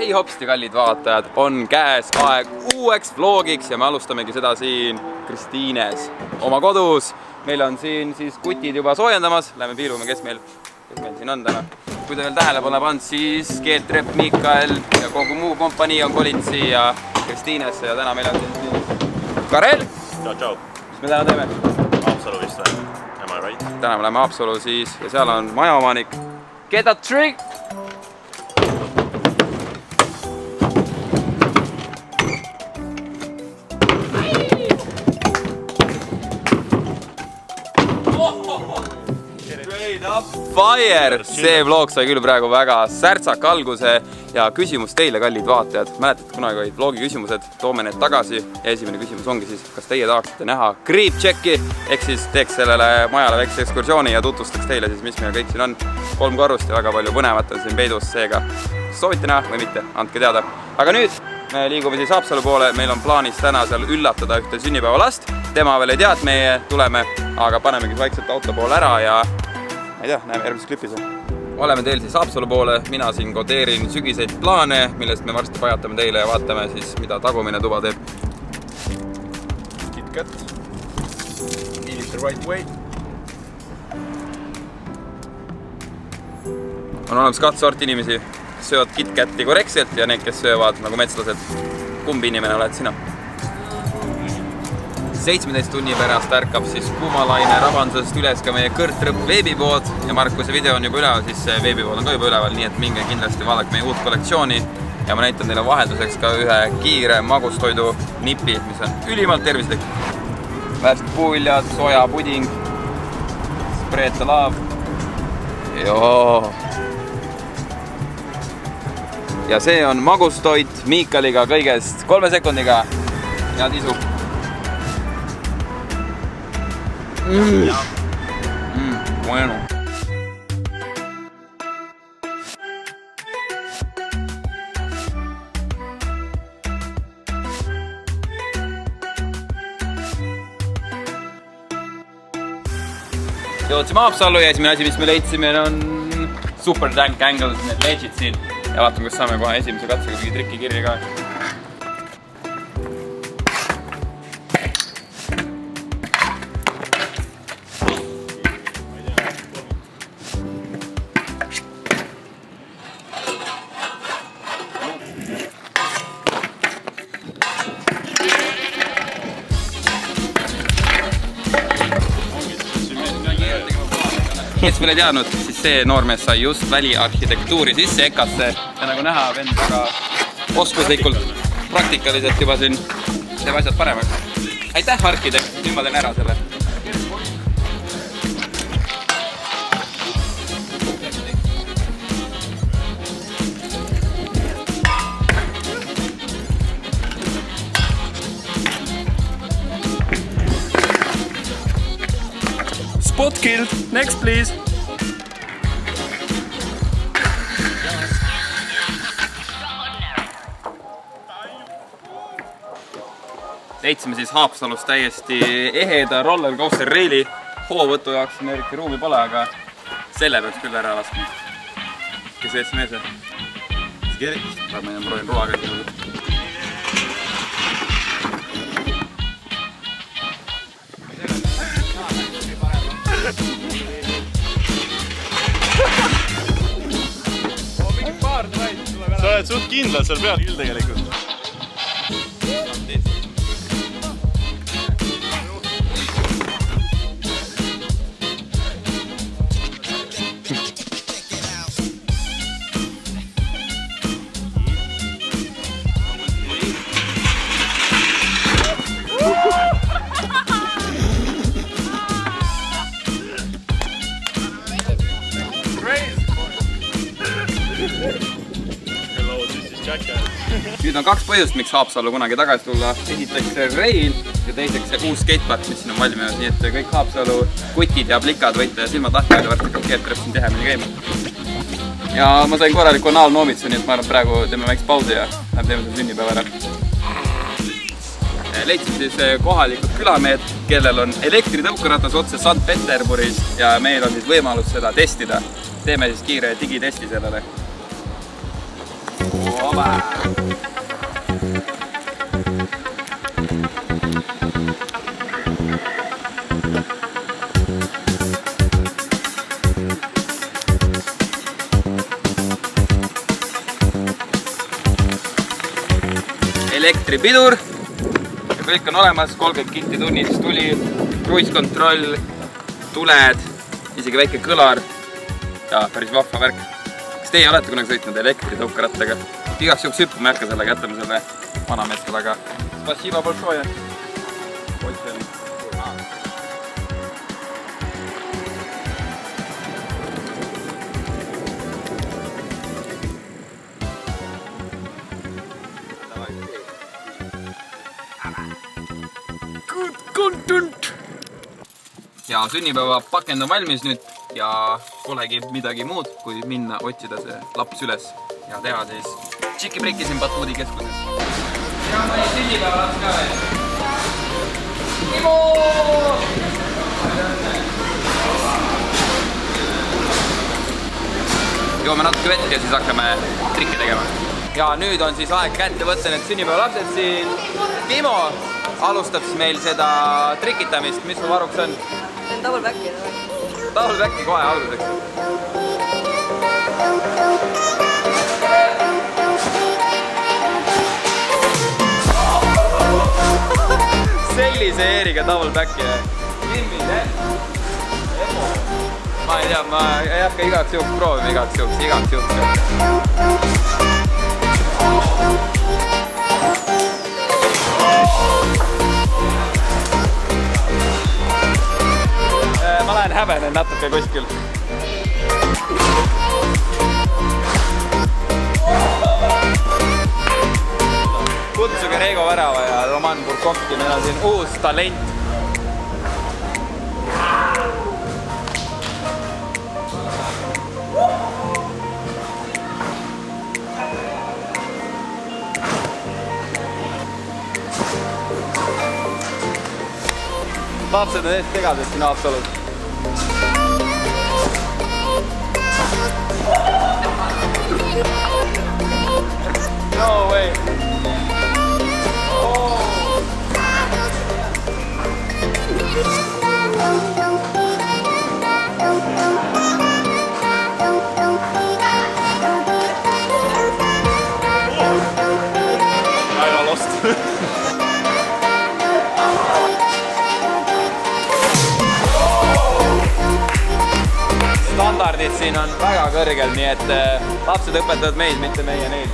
Hei hopsti, kallid vaatajad, on käes aeg uueks vlogiks ja me alustamegi seda siin Kristiines oma kodus. Meil on siin siis kutid juba soojendamas, lähme piilume, kes meil siin on täna. Kui te veel tähele pole pannud, siis Keetrep, Mikael ja kogu muu kompanii on kolinud siia Kristiinesse ja täna meil on siin Karel. Tšau. Mis me täna teeme? Haapsalu vist või? Am I right? Täna me läheme Haapsalu siis ja seal on majaomanik Get a Trick! Fire! See vlog sai küll praegu väga särtsaka alguse ja küsimus teile, kallid vaatajad. Mäletad, kunagi olid vlogi küsimused, toome need tagasi ja esimene küsimus ongi siis, kas teie tahaksite näha Creep Checki ehk siis teeks sellele majale väikse ekskursiooni ja tutvustaks teile siis, mis meil kõik siin on. 3 korrust ja väga palju põnevat on siin peidus, seega soovite näha või mitte, andke teada. Aga nüüd me liigume siis Haapsalu poole, meil on plaanis täna seal üllatada ühte sünnipäevalast. Tema veel ei tea, et meie tuleme, aga panemegi vaikselt auto poole ära ja ma ei tea, näeme järgmises klipis. Oleme teel siis Haapsalu poole, mina siin kodeerin sügiseid plaane, millest me varsti pajatame teile ja vaatame siis, mida tagumine tuba teeb. KitKat. Eat it the right way. On olemas 2 sorti inimesi, kes söövad KitKati korrektselt ja need, kes söövad nagu metslased. Kumbi inimene oled sina? 17 tunni pärast ärkab siis kuumalaine rabandusest üles ka meie Kõrtrõpp veebipood ja Mark, kui see video on juba üleval, siis see veebipood on ka juba üleval, nii et minge kindlasti vaadake meie uut kollektsiooni ja ma näitan teile vahelduseks ka ühe kiire magustoidu nipi, mis on ülimalt tervislik. Värsked puuviljad, soja, puding, spreeta laav. Joo. Ja see on magustoit Miikaliga kõigest 3 sekundiga ja tisu. Bueno. Jõudsime Haapsallu ja esimene asi, mis me leidsime, on Super Tank Angles, need legid siin. Ja vaatame, kas saame kohe esimese katsega mingi trikki kirja ka. Kes veel ei teadnud, siis see noormees sai just väliarhitektuuri sisse EKA-sse ja nagu näha, vend väga oskuslikult, praktikaliselt juba siin teeb asjad paremaks. Aitäh, arhitekt! Nüüd ma teen ära selle. Spot killed. Next, please. Leidsime siis Haapsalus täiesti eheda rollercoaster reili. Hoovõtu jaoks siin eriti ruumi pole, aga selle peaks küll ära laskma. Kes veetsi mees või? Ma ei proovin ruaga siin. Sa oled suht kindlad seal peal küll tegelikult. Nüüd on 2 põhjust, miks Haapsallu kunagi tagasi tulla. Esiteks see reil ja teiseks see uus skatepark, mis siin on valminud. Nii et kõik Haapsallu kutid ja plikad võite silmad lahti ja varsti hakkab Keetrep siin tihemini käima. Ja ma sain korraliku anaalnoomitsu, nii et ma arvan, praegu teeme väikse pausi ja läheb teeme selle sünnipäeva ära. Leidsime siis kohalikud külamehed, kellel on elektritõukeratas otse Sankt-Peterburist ja meil on siis võimalus seda testida. Teeme siis kiire digitesti sellele. elektripidur ja kõik on olemas, 30 kilti tunnis tuli, kruiskontroll, tuled, isegi väike kõlar ja päris vahva värk. Kas teie olete kunagi sõitnud elektritõukerattaga? Igaks juhuks hüppama ei hakka sellega, jätame selle vanameeste taga. Spasiba большое. Good content! Ja sünnipäeva pakend on valmis nüüd ja polegi midagi muud, kui minna otsida see laps üles ja teha siis tšiki-priki siin Batuudi keskuses. Ja ma ei sünnipäeva laps ka veel. Timo! Joome natuke vett ja siis hakkame trikke tegema. Ja nüüd on siis aeg kätte võtta need sünnipäevalapsed siin. Timo alustab siis meil seda trikitamist. Mis sul varuks on? See on double backi. Double backi kohe alguseks. Sellise eeriga double backi. Kimmid, Emo. Ma ei tea, ma ei hakka igaks juhuks proovima, igaks juhuks. Ma lähen häbenen natuke kuskil. Kutsuge Reigo Värava ja Roman Burkovki, meil on siin uus talent. Lapsed on eest segased siin Haapsalus. No way! Aina lost. Standardid siin on väga kõrgel, nii et lapsed õpetavad meid, mitte meie neid.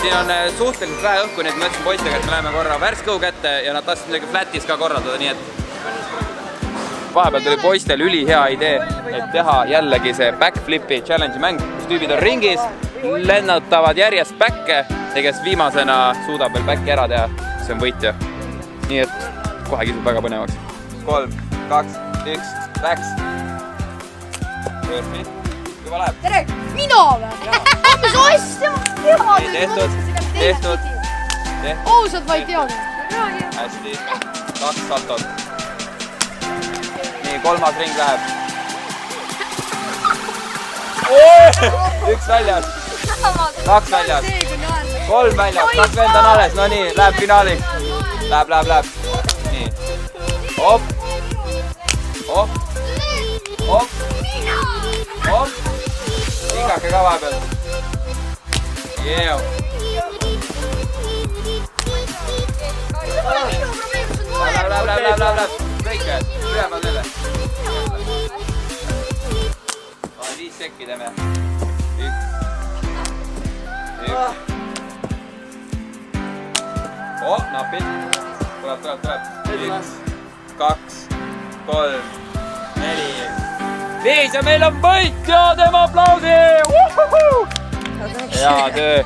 Siin on suhteliselt vähe õhku, nii et ma ütlesin poistega, et me läheme korra värske õhu kätte ja nad tahtsid midagi flatis ka korraldada, nii et vahepeal tuli poistel ülihea idee, et teha jällegi see backflipi challenge'i mäng, kus tüübid on ringis, lennutavad järjest backe ja kes viimasena suudab veel backi ära teha, see on võitja. Nii et kohe kisub väga põnevaks. 3, 2, 1, läks! Juba läheb. Tere, mina või? Mis asja? Tehtud. Ausalt vaid teada. Hästi. 2 saltot. Nii, 3. ring läheb. 1 väljas. 2 väljas. 3 väljas. 2 vend on alles. No nii, läheb finaali. Läheb. Nii. Hop. Hingake ka vahepeal. Läheb. Kõike, ühema selle. 5 sekki teeme. 1. Napid. Tuleb. 1, 2, 3, 4, 5 ja meil on võitja, tema aplausi! Hea töö!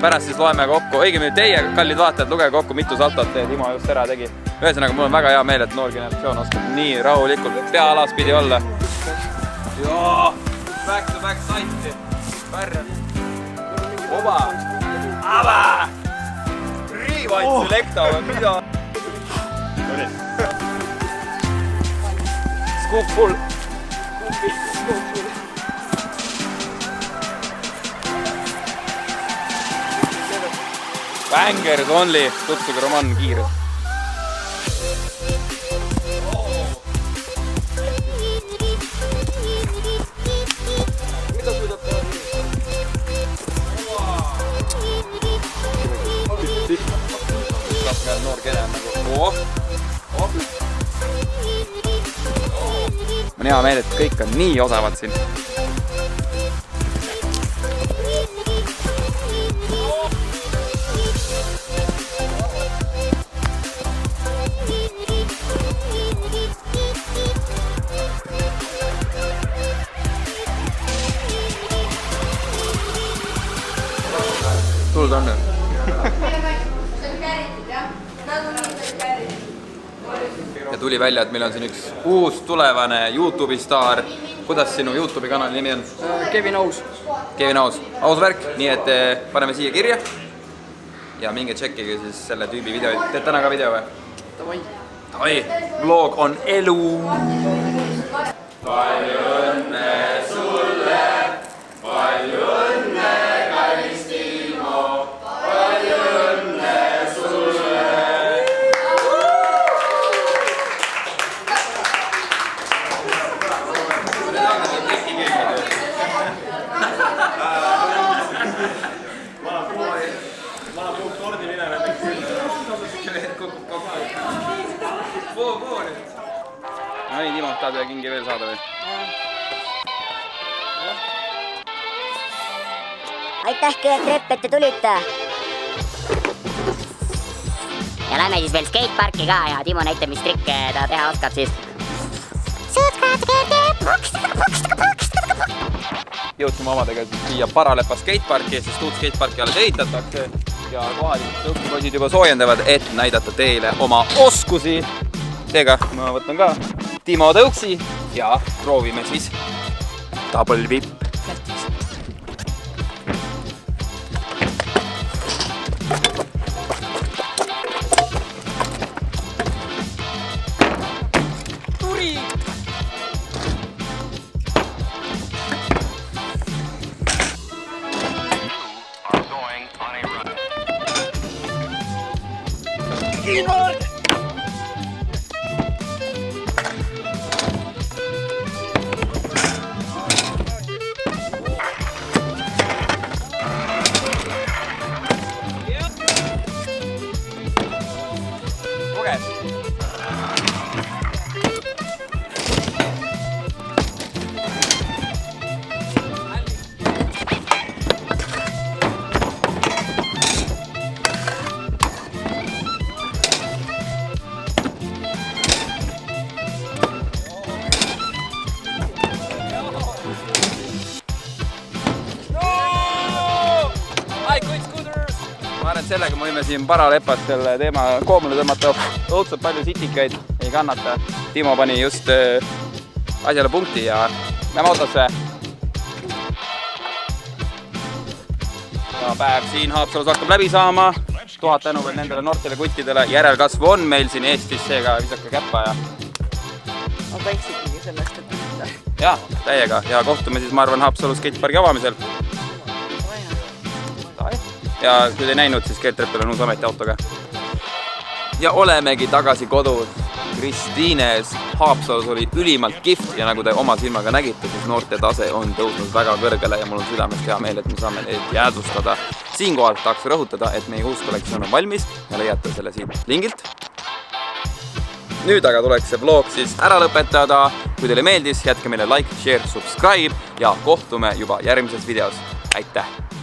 pärast siis loeme kokku, õigemini teie, kallid vaatajad, lugege kokku, mitu saltot Timo just ära tegi. Ühesõnaga, mul on väga hea meel, et noor generatsioon oskab nii rahulikult pea-alas pidi olla. Joo, back to back saiti. Pärr. Oba. Aba. Rewind selecta või mida? Scoop full. Bangers only, tutsuge Roman Kiir. Noor kene on nagu on hea meel, et kõik on nii osavad siin. Tuld on nüüd? Ja tuli välja, et meil on siin üks uus tulevane YouTube'i staar. Kuidas sinu YouTube'i kanali nimi on? Kevin Aus. Kevin Aus. Aus värk, nii et paneme siia kirja. Ja minge tšekkige siis selle tüübi videoid. Teed täna ka video või? Davai. Vlog on elu. Palju õnne sulle, palju õnne, kallis Timo, palju õnne sulle. No nii, Timo, tahad ühe kingi veel saada või? Aitäh, Geert Repp, et te tulite. Ja lähme siis veel skateparki ka ja Timo näitab, mis trikke ta teha oskab siis. Jõudsime omadega siia Paralepa skateparki, sest uut skateparki alles ehitatakse ja kohalikud tõuksipoisid juba soojendavad, et näidata teile oma oskusi. Seega ma võtan ka Timo tõuksi ja proovime siis double whip. Turi! Inward! Ma arvan, et sellega me võime siin Paralepas selle teema koomale tõmmata. Õudselt palju sitikaid ei kannata. Timo pani just asjale punkti ja lähme autosse. Ja päev siin Haapsalus hakkab läbi saama. 1000 tänu veel nendele noortele kuttidele. Järelkasvu on meil siin Eestis, seega visaka käppa ja... Ma võiks ikkagi sellest, et võtta. Ja, täiega. Ja kohtume siis, ma arvan, Haapsalu skatepargi avamisel. Ja kui te ei näinud, siis Geert Reppel on uus ametiautoga. Ja olemegi tagasi kodus. Kristiines Haapsalus oli ülimalt kihvt ja nagu te oma silmaga nägite, siis noorte tase on tõusnud väga kõrgele ja mul on südamest hea meel, et me saame neid jäädvustada. Siinkohal tahaks rõhutada, et meie uus kollektsioon on valmis ja leiate selle siit lingilt. Nüüd aga tuleks see vlog siis ära lõpetada. Kui teile meeldis, jätke meile like, share, subscribe ja kohtume juba järgmises videos. Aitäh!